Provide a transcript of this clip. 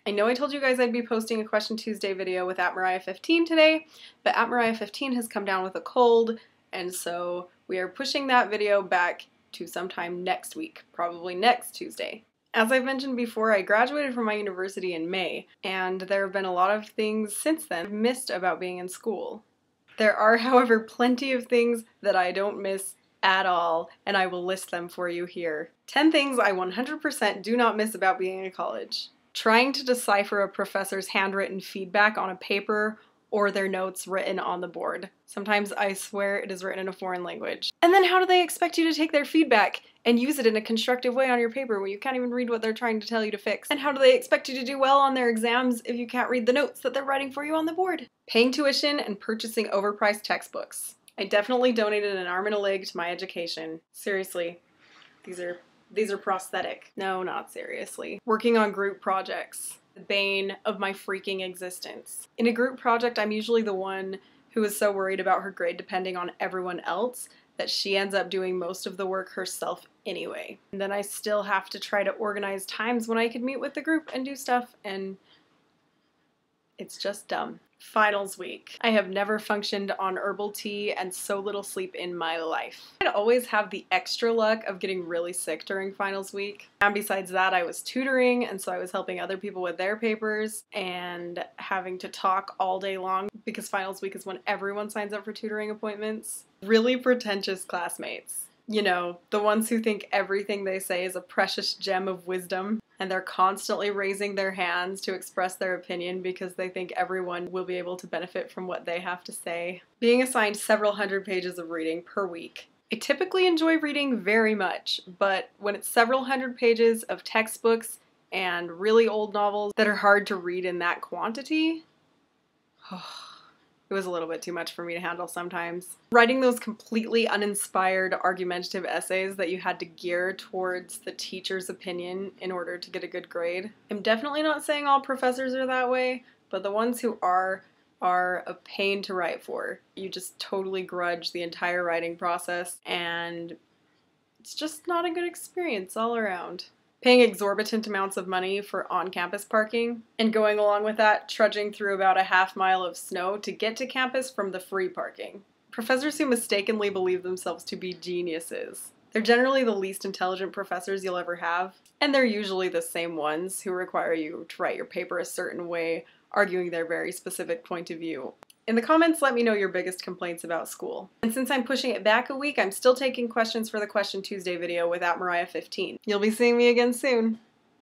I know I told you guys I'd be posting a Question Tuesday video with @Mariah15 today, but @Mariah15 has come down with a cold, and so we are pushing that video back to sometime next week, probably next Tuesday. As I've mentioned before, I graduated from my university in May, and there have been a lot of things since then I've missed about being in school. There are, however, plenty of things that I don't miss at all, and I will list them for you here. 10 things I 100% do not miss about being in college. Trying to decipher a professor's handwritten feedback on a paper or their notes written on the board. Sometimes I swear it is written in a foreign language. And then how do they expect you to take their feedback and use it in a constructive way on your paper when you can't even read what they're trying to tell you to fix? And how do they expect you to do well on their exams if you can't read the notes that they're writing for you on the board? Paying tuition and purchasing overpriced textbooks. I definitely donated an arm and a leg to my education. Seriously, these are prosthetic. No, not seriously. Working on group projects. The bane of my freaking existence. In a group project, I'm usually the one who is so worried about her grade depending on everyone else that she ends up doing most of the work herself anyway. And then I still have to try to organize times when I could meet with the group and do stuff, and it's just dumb. Finals week. I have never functioned on herbal tea and so little sleep in my life. I'd always have the extra luck of getting really sick during finals week. And besides that, I was tutoring, and so I was helping other people with their papers and having to talk all day long because finals week is when everyone signs up for tutoring appointments. Really pretentious classmates. You know, the ones who think everything they say is a precious gem of wisdom, and they're constantly raising their hands to express their opinion because they think everyone will be able to benefit from what they have to say. Being assigned several hundred pages of reading per week. I typically enjoy reading very much, but when it's several hundred pages of textbooks and really old novels that are hard to read in that quantity, it was a little bit too much for me to handle sometimes. Writing those completely uninspired, argumentative essays that you had to gear towards the teacher's opinion in order to get a good grade. I'm definitely not saying all professors are that way, but the ones who are a pain to write for. You just totally grudge the entire writing process, and it's just not a good experience all around. Paying exorbitant amounts of money for on-campus parking, and going along with that, trudging through about a half-mile of snow to get to campus from the free parking. Professors who mistakenly believe themselves to be geniuses. They're generally the least intelligent professors you'll ever have, and they're usually the same ones who require you to write your paper a certain way, arguing their very specific point of view. In the comments, let me know your biggest complaints about school. And since I'm pushing it back a week, I'm still taking questions for the Question Tuesday video with @Mariah15. You'll be seeing me again soon.